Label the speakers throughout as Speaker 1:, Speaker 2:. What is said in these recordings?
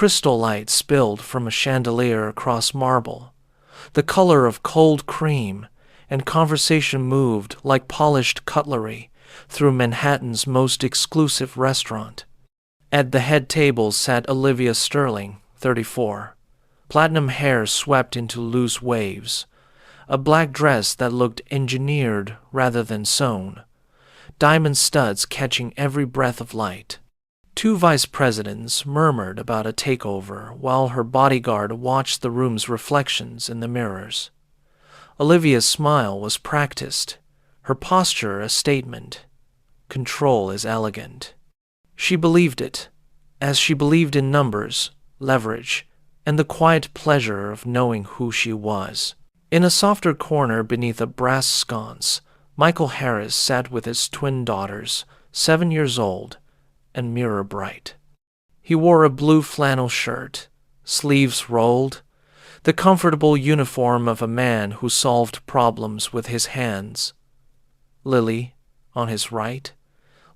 Speaker 1: Crystal light spilled from a chandelier across marble, the color of cold cream, and conversation moved like polished cutlery through Manhattan's most exclusive restaurant. At the head table sat Olivia Sterling, 34. Platinum hair swept into loose waves, a black dress that looked engineered rather than sewn, diamond studs catching every breath of light. Two vice presidents murmured about a takeover while her bodyguard watched the room's reflections in the mirrors. Olivia's smile was practiced, her posture a statement. Control is elegant. She believed it, as she believed in numbers, leverage, and the quiet pleasure of knowing who she was. In a softer corner beneath a brass sconce, Michael Harris sat with his twin daughters, 7 years old, and mirror bright. He wore a blue flannel shirt, sleeves rolled, the comfortable uniform of a man who solved problems with his hands. Lily, on his right,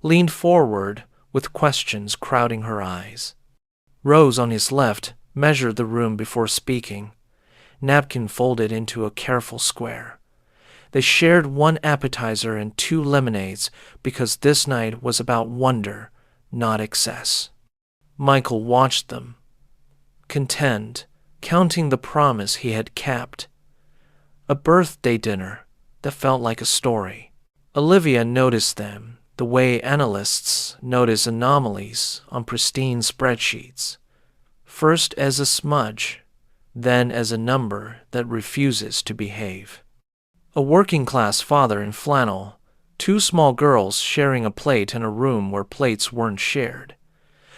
Speaker 1: leaned forward with questions crowding her eyes. Rose, on his left, measured the room before speaking, napkin folded into a careful square. They shared one appetizer and 2 lemonades because this night was about wonder, not excess. Michael watched them, content, counting the promise he had kept. A birthday dinner that felt like a story. Olivia noticed them the way analysts notice anomalies on pristine spreadsheets, first as a smudge, then as a number that refuses to behave. A working-class father in flannel, 2 small girls sharing a plate in a room where plates weren't shared.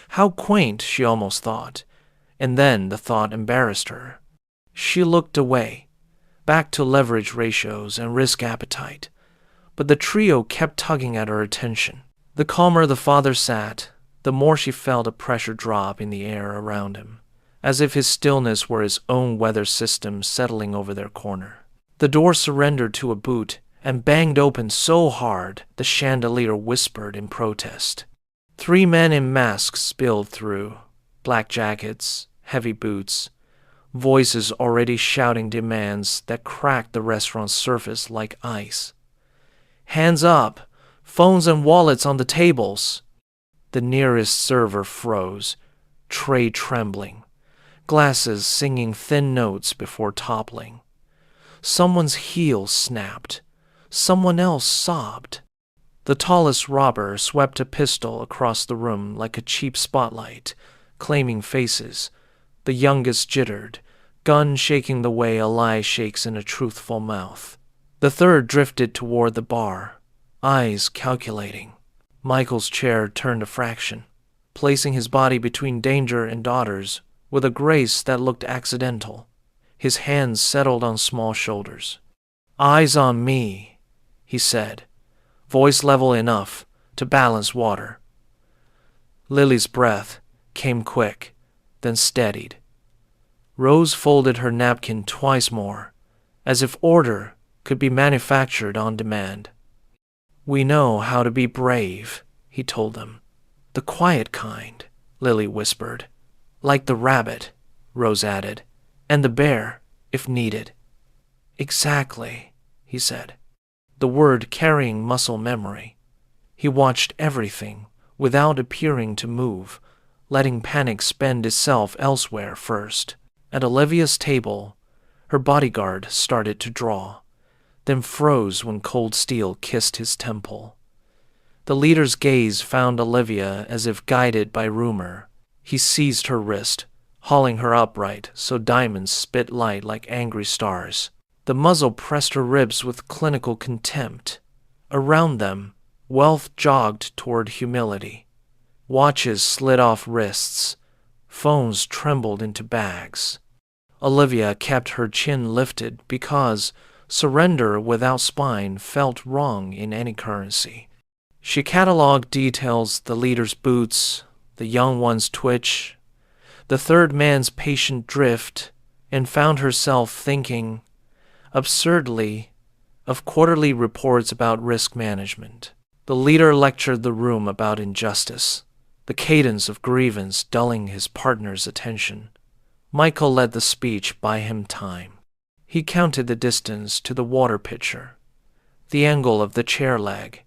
Speaker 1: How quaint, she almost thought, and then the thought embarrassed her. She looked away, back to leverage ratios and risk appetite, but the trio kept tugging at her attention. The calmer the father sat, the more she felt a pressure drop in the air around him, as if his stillness were his own weather system settling over their corner. The door surrendered to a boot and banged open so hard the chandelier whispered in protest. 3 men in masks spilled through, black jackets, heavy boots, voices already shouting demands that cracked the restaurant's surface like ice. Hands up! Phones and wallets on the tables! The nearest server froze, tray trembling, glasses singing thin notes before toppling. Someone's heel snapped. Someone else sobbed. The tallest robber swept a pistol across the room like a cheap spotlight, claiming faces. The youngest jittered, gun shaking the way a lie shakes in a truthful mouth. The third drifted toward the bar, eyes calculating. Michael's chair turned a fraction, placing his body between danger and daughters with a grace that looked accidental. His hands settled on small shoulders. "Eyes on me," he said, voice level enough to balance water. Lily's breath came quick, then steadied. Rose folded her napkin twice more, as if order could be manufactured on demand. "We know how to be brave," he told them. "The quiet kind," Lily whispered. "Like the rabbit," Rose added, "and the bear, if needed." "Exactly," he said, the word carrying muscle memory. He watched everything without appearing to move, letting panic spend itself elsewhere first. At Olivia's table, her bodyguard started to draw, then froze when cold steel kissed his temple. The leader's gaze found Olivia as if guided by rumor. He seized her wrist, hauling her upright so diamonds spit light like angry stars. The muzzle pressed her ribs with clinical contempt. Around them, wealth jogged toward humility. Watches slid off wrists. Phones trembled into bags. Olivia kept her chin lifted because surrender without spine felt wrong in any currency. She cataloged details: the leader's boots, the young one's twitch, the third man's patient drift, and found herself thinking, absurdly, of quarterly reports about risk management. The leader lectured the room about injustice, the cadence of grievance dulling his partner's attention. Michael let the speech buy him time. He counted the distance to the water pitcher, the angle of the chair leg,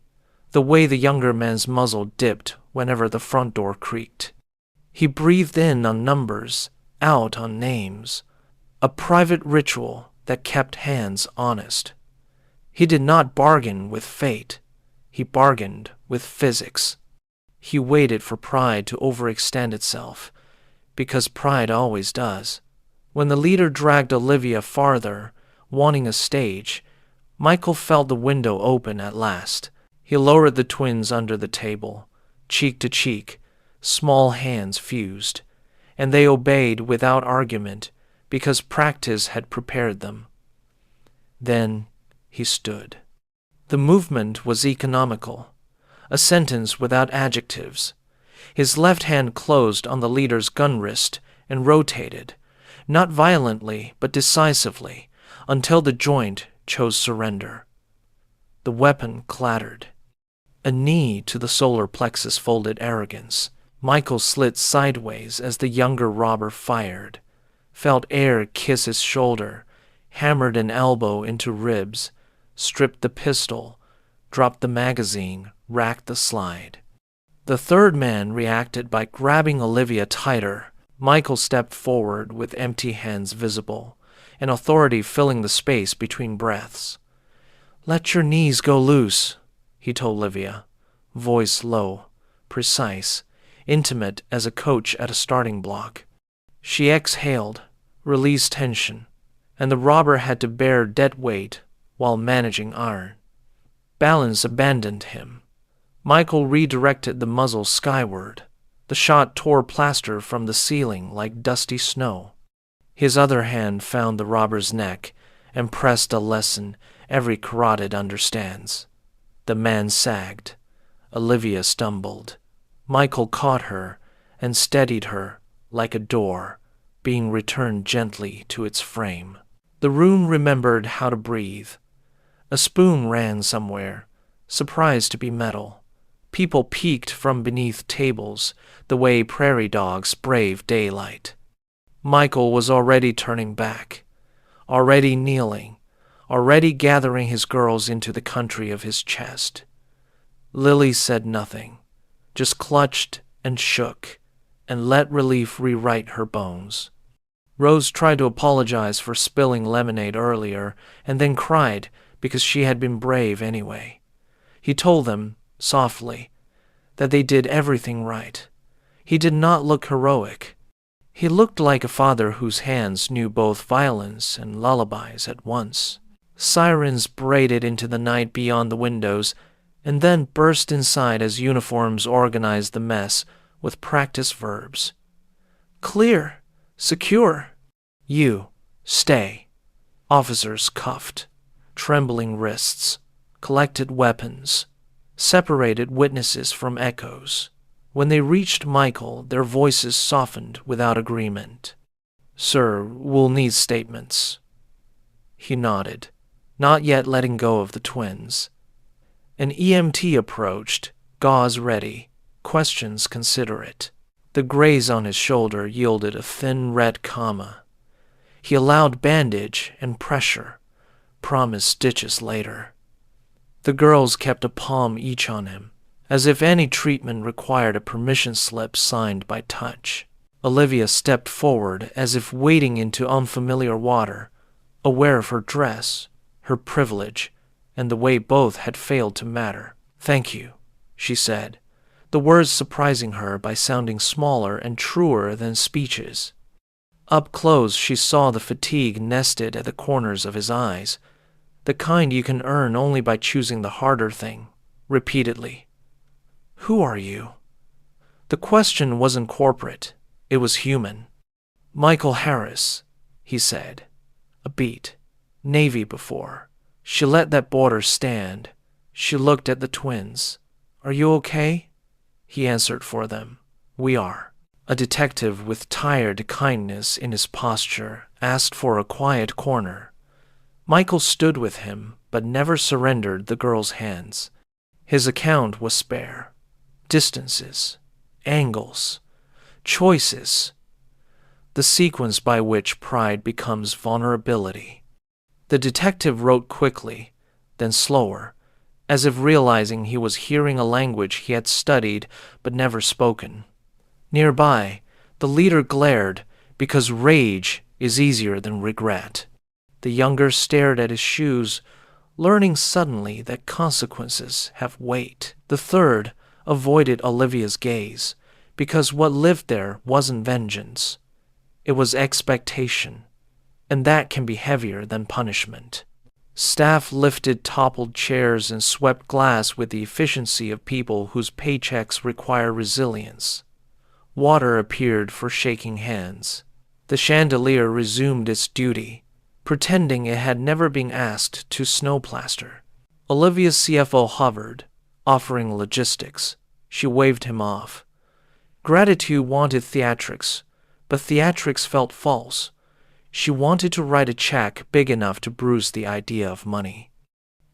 Speaker 1: the way the younger man's muzzle dipped whenever the front door creaked. He breathed in on numbers, out on names, a private ritual that kept hands honest. He did not bargain with fate. He bargained with physics. He waited for pride to overextend itself, because pride always does. When the leader dragged Olivia farther, wanting a stage, Michael felt the window open at last. He lowered the twins under the table, cheek to cheek, small hands fused, and they obeyed without argument because practice had prepared them. Then he stood. The movement was economical, a sentence without adjectives. His left hand closed on the leader's gun wrist and rotated, not violently but decisively, until the joint chose surrender. The weapon clattered. A knee to the solar plexus folded arrogance. Michael slid sideways as the younger robber fired, felt air kiss his shoulder, hammered an elbow into ribs, stripped the pistol, dropped the magazine, racked the slide. The third man reacted by grabbing Olivia tighter. Michael stepped forward with empty hands visible, and authority filling the space between breaths. "Let your knees go loose," he told Olivia, voice low, precise, intimate as a coach at a starting block. She exhaled, released tension, and the robber had to bear dead weight while managing iron. Balance abandoned him. Michael redirected the muzzle skyward. The shot tore plaster from the ceiling like dusty snow. His other hand found the robber's neck and pressed a lesson every carotid understands. The man sagged. Olivia stumbled. Michael caught her and steadied her like a door, being returned gently to its frame. The room remembered how to breathe. A spoon ran somewhere, surprised to be metal. People peeked from beneath tables, the way prairie dogs brave daylight. Michael was already turning back, already kneeling, already gathering his girls into the country of his chest. Lily said nothing, just clutched and shook, and let relief rewrite her bones. Rose tried to apologize for spilling lemonade earlier, and then cried because she had been brave anyway. He told them, softly, that they did everything right. He did not look heroic. He looked like a father whose hands knew both violence and lullabies at once. Sirens braided into the night beyond the windows, and then burst inside as uniforms organized the mess with practice verbs. "Clear. Secure. You. Stay." Officers cuffed, trembling wrists, collected weapons, separated witnesses from echoes. When they reached Michael, their voices softened without agreement. "Sir, we'll need statements." He nodded, not yet letting go of the twins. An EMT approached, gauze ready, questions considerate. The graze on his shoulder yielded a thin red comma. He allowed bandage and pressure, promised stitches later. The girls kept a palm each on him, as if any treatment required a permission slip signed by touch. Olivia stepped forward as if wading into unfamiliar water, aware of her dress, her privilege, and the way both had failed to matter. "Thank you," she said, the words surprising her by sounding smaller and truer than speeches. Up close she saw the fatigue nested at the corners of his eyes, the kind you can earn only by choosing the harder thing, repeatedly. "Who are you?" The question wasn't corporate, it was human. "Michael Harris," he said. A beat. Navy before. She let that border stand. She looked at the twins. "Are you okay?" He answered for them. "We are." A detective with tired kindness in his posture asked for a quiet corner. Michael stood with him, but never surrendered the girl's hands. His account was spare. Distances. angles, choices, the sequence by which pride becomes vulnerability. The detective wrote quickly, then slower, as if realizing he was hearing a language he had studied but never spoken. Nearby, the leader glared, because rage is easier than regret. The younger stared at his shoes, learning suddenly that consequences have weight. The third avoided Olivia's gaze, because what lived there wasn't vengeance. It was expectation, and that can be heavier than punishment. Staff lifted toppled chairs and swept glass with the efficiency of people whose paychecks require resilience. Water appeared for shaking hands. The chandelier resumed its duty, pretending it had never been asked to snowplaster. Olivia's CFO hovered, offering logistics. She waved him off. Gratitude wanted theatrics, but theatrics felt false. She wanted to write a check big enough to bruise the idea of money.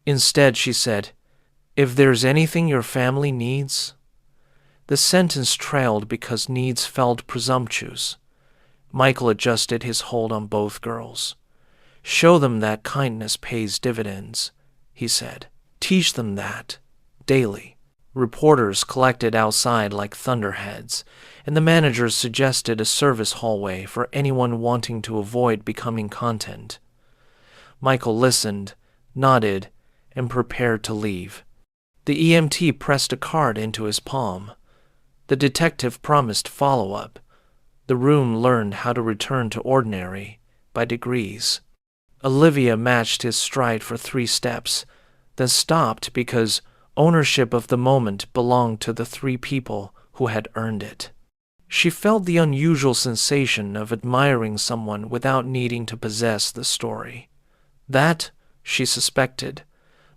Speaker 1: Instead, she said, "If there's anything your family needs." The sentence trailed because needs felt presumptuous. Michael adjusted his hold on both girls. "Show them that kindness pays dividends," he said. "Teach them that, daily." Reporters collected outside like thunderheads, and the manager suggested a service hallway for anyone wanting to avoid becoming content. Michael listened, nodded, and prepared to leave. The EMT pressed a card into his palm. The detective promised follow-up. The room learned how to return to ordinary by degrees. Olivia matched his stride for 3 steps, then stopped because ownership of the moment belonged to the 3 people who had earned it. She felt the unusual sensation of admiring someone without needing to possess the story. That, she suspected,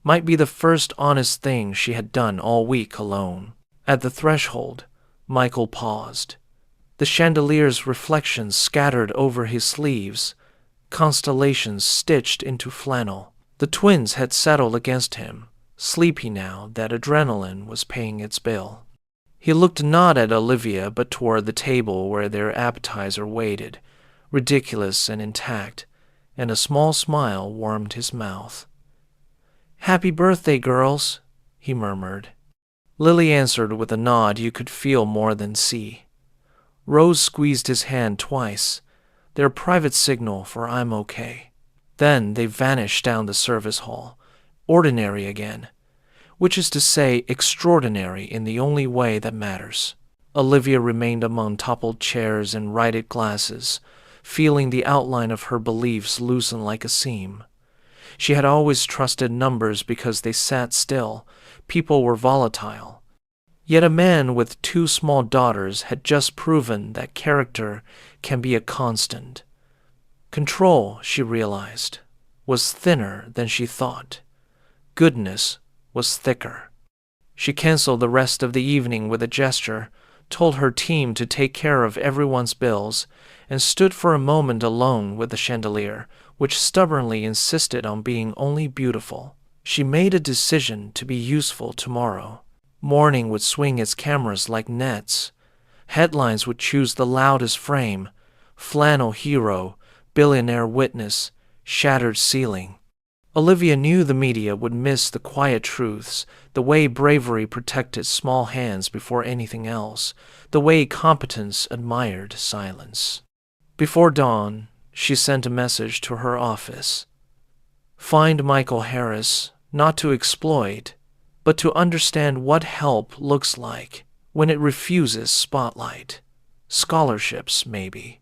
Speaker 1: might be the first honest thing she had done all week alone. At the threshold, Michael paused. The chandelier's reflections scattered over his sleeves, constellations stitched into flannel. The twins had settled against him, sleepy now that adrenaline was paying its bill. He looked not at Olivia but toward the table where their appetizer waited, ridiculous and intact, and a small smile warmed his mouth. "Happy birthday, girls," he murmured. Lily answered with a nod you could feel more than see. Rose squeezed his hand twice, their private signal for "I'm okay." Then they vanished down the service hall, ordinary again, which is to say extraordinary in the only way that matters. Olivia remained among toppled chairs and righted glasses, feeling the outline of her beliefs loosen like a seam. She had always trusted numbers because they sat still. People were volatile. Yet a man with 2 small daughters had just proven that character can be a constant. Control, she realized, was thinner than she thought. Goodness was thicker. She canceled the rest of the evening with a gesture, told her team to take care of everyone's bills, and stood for a moment alone with the chandelier, which stubbornly insisted on being only beautiful. She made a decision to be useful tomorrow. Morning would swing its cameras like nets. Headlines would choose the loudest frame: flannel hero, billionaire witness, shattered ceiling. Olivia knew the media would miss the quiet truths, the way bravery protected small hands before anything else, the way competence admired silence. Before dawn, she sent a message to her office. Find Michael Harris, not to exploit, but to understand what help looks like when it refuses spotlight. Scholarships, maybe.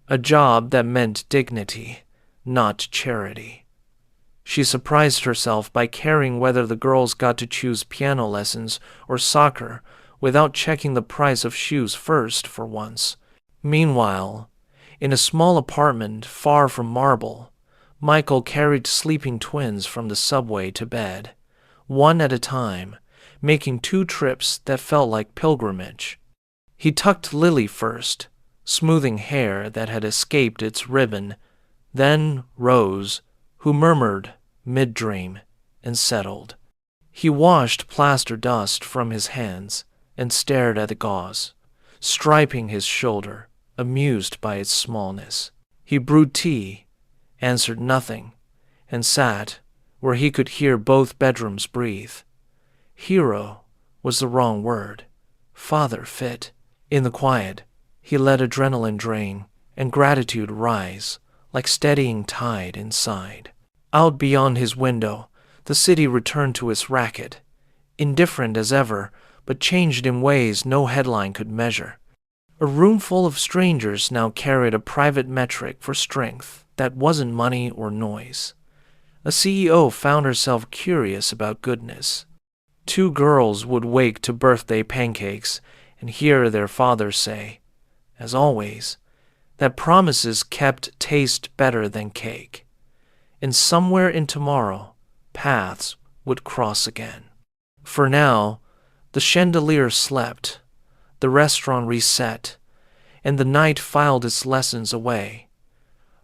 Speaker 1: A job that meant dignity, not charity. She surprised herself by caring whether the girls got to choose piano lessons or soccer without checking the price of shoes first for once. Meanwhile, in a small apartment far from Marble, Michael carried sleeping twins from the subway to bed, one at a time, making 2 trips that felt like pilgrimage. He tucked Lily first, smoothing hair that had escaped its ribbon, then Rose, who murmured mid-dream and settled. He washed plaster dust from his hands and stared at the gauze. striping his shoulder, amused by its smallness. He brewed tea, answered nothing, and sat where he could hear both bedrooms breathe. Hero was the wrong word. Father fit. In the quiet, he let adrenaline drain and gratitude rise like steadying tide inside. Out beyond his window, the city returned to its racket, indifferent as ever, but changed in ways no headline could measure. A room full of strangers now carried a private metric for strength that wasn't money or noise. A CEO found herself curious about goodness. 2 girls would wake to birthday pancakes and hear their father say, as always, that promises kept taste better than cake. And somewhere in tomorrow, paths would cross again. For now, the chandelier slept, the restaurant reset, and the night filed its lessons away.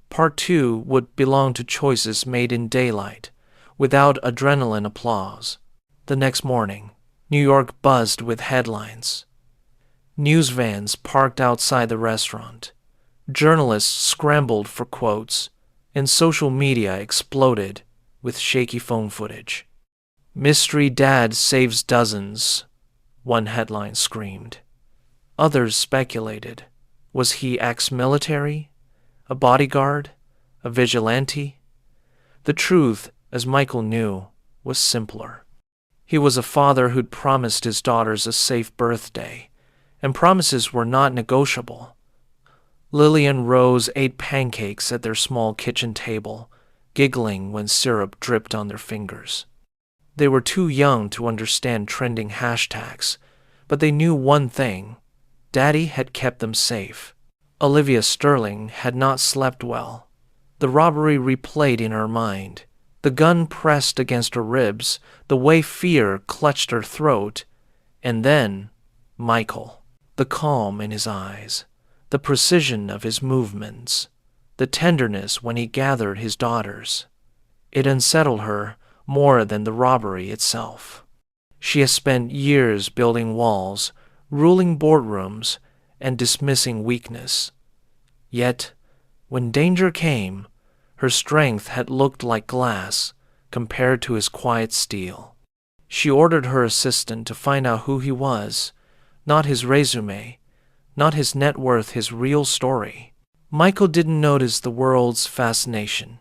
Speaker 1: Part 2 would belong to choices made in daylight, without adrenaline applause. The next morning, New York buzzed with headlines. News vans parked outside the restaurant. Journalists scrambled for quotes, and social media exploded with shaky phone footage. "Mystery Dad saves dozens," one headline screamed. Others speculated. Was he ex-military? A bodyguard? A vigilante? The truth, as Michael knew, was simpler. He was a father who'd promised his daughters a safe birthday, and promises were not negotiable. Lily and Rose ate pancakes at their small kitchen table, giggling when syrup dripped on their fingers. They were too young to understand trending hashtags, but they knew one thing: Daddy had kept them safe. Olivia Sterling had not slept well. The robbery replayed in her mind. The gun pressed against her ribs, the way fear clutched her throat, and then Michael. The calm in his eyes, the precision of his movements, the tenderness when he gathered his daughters. It unsettled her more than the robbery itself. She has spent years building walls, ruling boardrooms, and dismissing weakness. Yet, when danger came, her strength had looked like glass compared to his quiet steel. She ordered her assistant to find out who he was, not his resume, not his net worth, his real story. Michael didn't notice the world's fascination.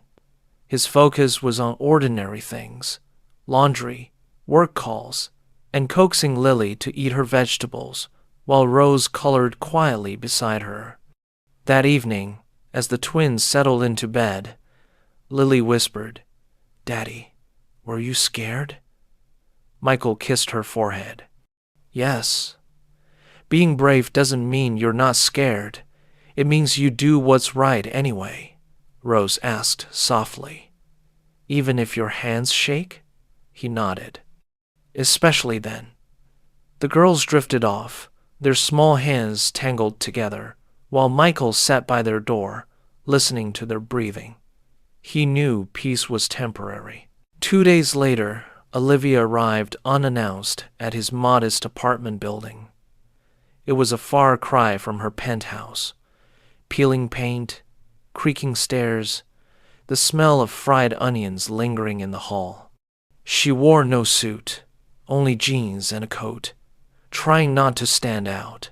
Speaker 1: His focus was on ordinary things: laundry, work calls, and coaxing Lily to eat her vegetables, while Rose colored quietly beside her. That evening, as the twins settled into bed, Lily whispered, "Daddy, were you scared?" Michael kissed her forehead. "Yes. Being brave doesn't mean you're not scared. It means you do what's right anyway," Rose asked softly. "Even if your hands shake?" He nodded. "Especially then." The girls drifted off, their small hands tangled together, while Michael sat by their door, listening to their breathing. He knew peace was temporary. 2 days later, Olivia arrived unannounced at his modest apartment building. It was a far cry from her penthouse. Peeling paint, creaking stairs, the smell of fried onions lingering in the hall. She wore no suit, only jeans and a coat, trying not to stand out.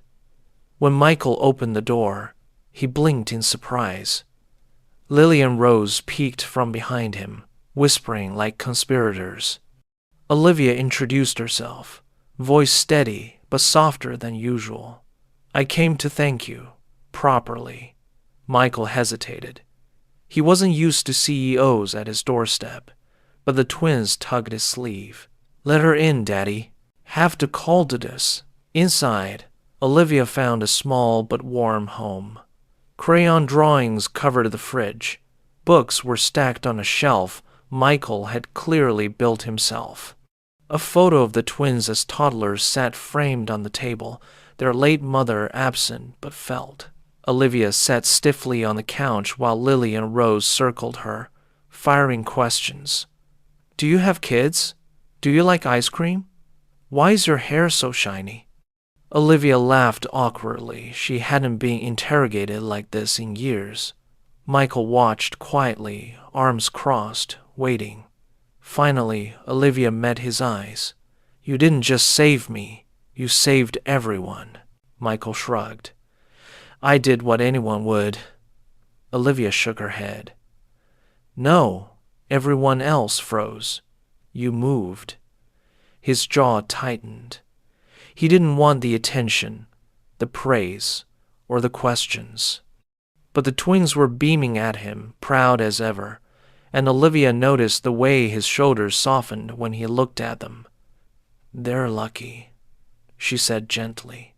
Speaker 1: When Michael opened the door, he blinked in surprise. Lily and Rose peeked from behind him, whispering like conspirators. Olivia introduced herself, voice steady but softer than usual. "I came to thank you, properly." Michael hesitated. He wasn't used to CEOs at his doorstep, but the twins tugged his sleeve. "Let her in, Daddy. Have to call to this." Inside, Olivia found a small but warm home. Crayon drawings covered the fridge. Books were stacked on a shelf Michael had clearly built himself. A photo of the twins as toddlers sat framed on the table, their late mother absent but felt. Olivia sat stiffly on the couch while Lily and Rose circled her, firing questions. "Do you have kids? Do you like ice cream? Why is your hair so shiny?" Olivia laughed awkwardly. She hadn't been interrogated like this in years. Michael watched quietly, arms crossed, waiting. Finally, Olivia met his eyes. "You didn't just save me, you saved everyone." Michael shrugged. "I did what anyone would." Olivia shook her head. "No, everyone else froze. You moved." His jaw tightened. He didn't want the attention, the praise, or the questions. But the twins were beaming at him, proud as ever, and Olivia noticed the way his shoulders softened when he looked at them. "They're lucky," she said gently.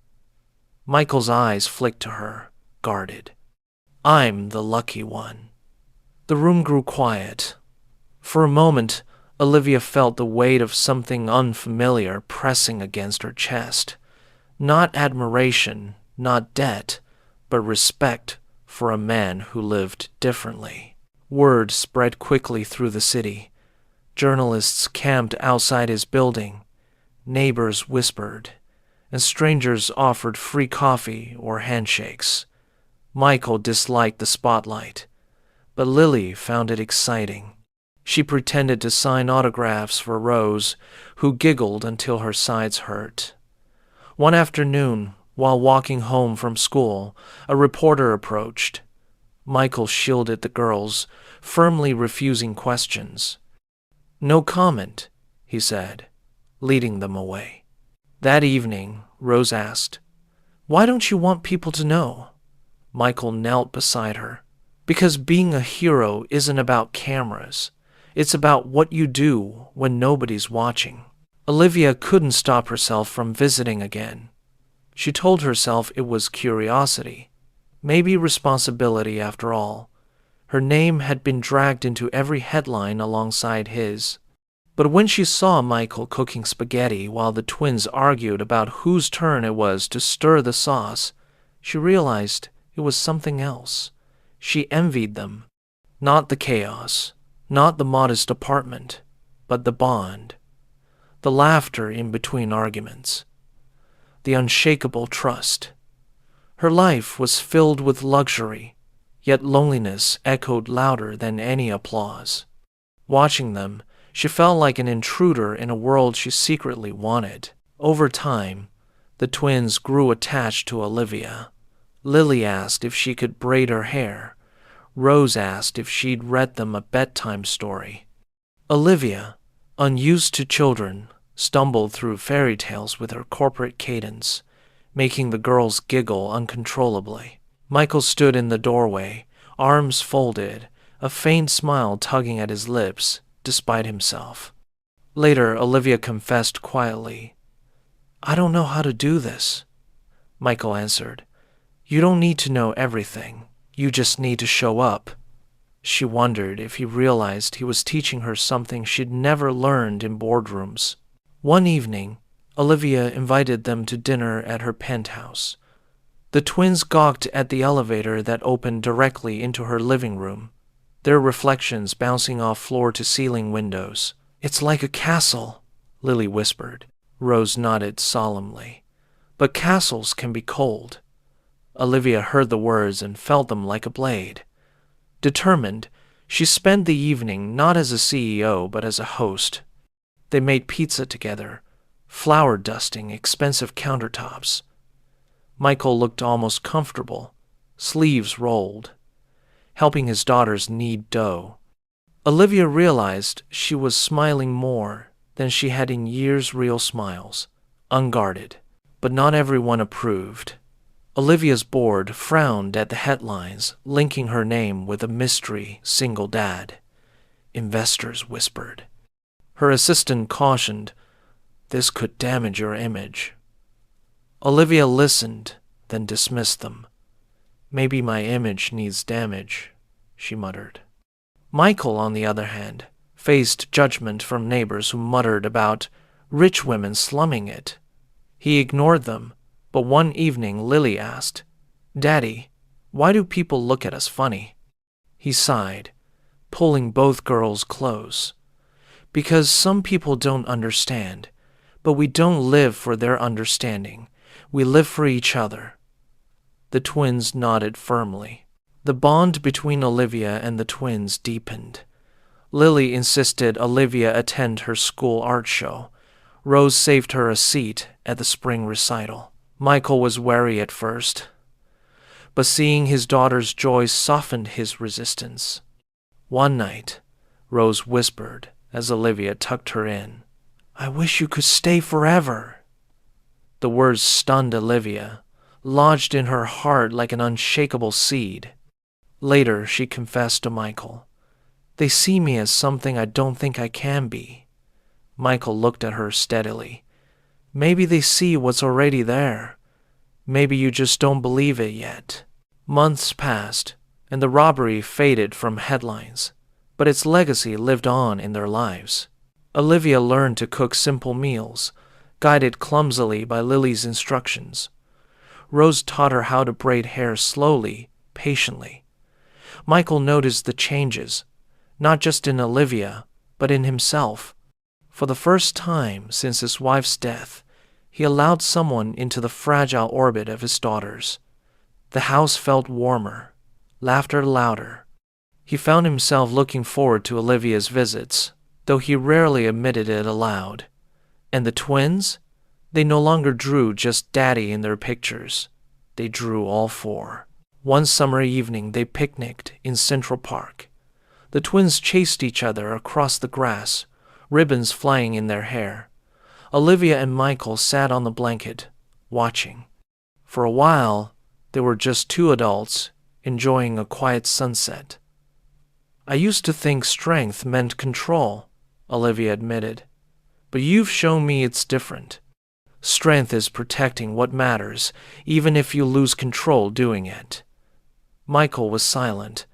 Speaker 1: Michael's eyes flicked to her, guarded. "I'm the lucky one." The room grew quiet. For a moment, Olivia felt the weight of something unfamiliar pressing against her chest. Not admiration, not debt, but respect for a man who lived differently. Word spread quickly through the city. Journalists camped outside his building. Neighbors whispered, and strangers offered free coffee or handshakes. Michael disliked the spotlight, but Lily found it exciting. She pretended to sign autographs for Rose, who giggled until her sides hurt. One afternoon, while walking home from school, a reporter approached. Michael shielded the girls, firmly refusing questions. "No comment," he said, leading them away. That evening, Rose asked, "Why don't you want people to know?" Michael knelt beside her. "Because being a hero isn't about cameras. It's about what you do when nobody's watching." Olivia couldn't stop herself from visiting again. She told herself it was curiosity, maybe responsibility after all. Her name had been dragged into every headline alongside his. But when she saw Michael cooking spaghetti while the twins argued about whose turn it was to stir the sauce, she realized it was something else. She envied them. Not the chaos, not the modest apartment, but the bond. The laughter in between arguments. The unshakable trust. Her life was filled with luxury, yet loneliness echoed louder than any applause. Watching them, she felt like an intruder in a world she secretly wanted. Over time, the twins grew attached to Olivia. Lily asked if she could braid her hair. Rose asked if she'd read them a bedtime story. Olivia, unused to children, stumbled through fairy tales with her corporate cadence, making the girls giggle uncontrollably. Michael stood in the doorway, arms folded, a faint smile tugging at his lips, despite himself. Later, Olivia confessed quietly, "I don't know how to do this." Michael answered, "You don't need to know everything. You just need to show up." She wondered if he realized he was teaching her something she'd never learned in boardrooms. One evening, Olivia invited them to dinner at her penthouse. The twins gawked at the elevator that opened directly into her living room, their reflections bouncing off floor-to-ceiling windows. "It's like a castle," Lily whispered. Rose nodded solemnly. "But castles can be cold." Olivia heard the words and felt them like a blade. Determined, she spent the evening not as a CEO but as a host. They made pizza together, flour dusting expensive countertops. Michael looked almost comfortable, sleeves rolled, helping his daughters knead dough. Olivia realized she was smiling more than she had in years. Real smiles, unguarded. But not everyone approved. Olivia's board frowned at the headlines, linking her name with a mystery single dad. Investors whispered. Her assistant cautioned, "This could damage your image." Olivia listened, then dismissed them. "Maybe my image needs damage," she muttered. Michael, on the other hand, faced judgment from neighbors who muttered about rich women slumming it. He ignored them, but one evening Lily asked, "Daddy, why do people look at us funny?" He sighed, pulling both girls close. "Because some people don't understand, but we don't live for their understanding. We live for each other." The twins nodded firmly. The bond between Olivia and the twins deepened. Lily insisted Olivia attend her school art show. Rose saved her a seat at the spring recital. Michael was wary at first, but seeing his daughter's joy softened his resistance. One night, Rose whispered as Olivia tucked her in, "I wish you could stay forever." The words stunned Olivia, lodged in her heart like an unshakable seed. Later, she confessed to Michael, "They see me as something I don't think I can be." Michael looked at her steadily. "Maybe they see what's already there. Maybe you just don't believe it yet." Months passed, and the robbery faded from headlines, but its legacy lived on in their lives. Olivia learned to cook simple meals, guided clumsily by Lily's instructions. Rose taught her how to braid hair slowly, patiently. Michael noticed the changes, not just in Olivia, but in himself. For the first time since his wife's death, he allowed someone into the fragile orbit of his daughters. The house felt warmer, laughter louder. He found himself looking forward to Olivia's visits, though he rarely admitted it aloud. And the twins? They no longer drew just Daddy in their pictures. They drew all four. One summer evening they picnicked in Central Park. The twins chased each other across the grass, ribbons flying in their hair. Olivia and Michael sat on the blanket, watching. For a while, they were just two adults, enjoying a quiet sunset. "I used to think strength meant control," Olivia admitted. "But you've shown me it's different. Strength is protecting what matters, even if you lose control doing it." Michael was silent,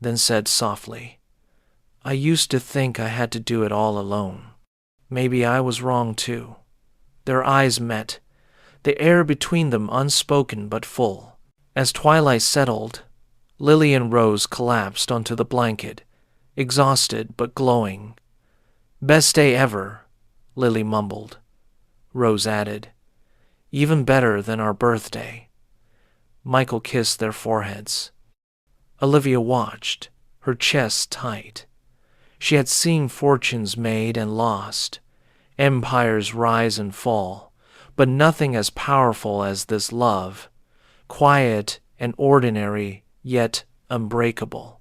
Speaker 1: then said softly, "I used to think I had to do it all alone. Maybe I was wrong too." Their eyes met, the air between them unspoken but full. As twilight settled, Lily and Rose collapsed onto the blanket, exhausted but glowing. "Best day ever," Lily mumbled. Rose added, "Even better than our birthday." Michael kissed their foreheads. Olivia watched, her chest tight. She had seen fortunes made and lost, empires rise and fall, but nothing as powerful as this love, quiet and ordinary, yet unbreakable.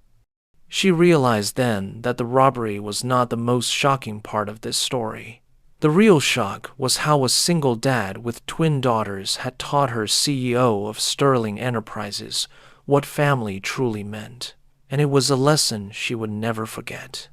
Speaker 1: She realized then that the robbery was not the most shocking part of this story. The real shock was how a single dad with twin daughters had taught her CEO of Sterling Enterprises what family truly meant, and it was a lesson she would never forget.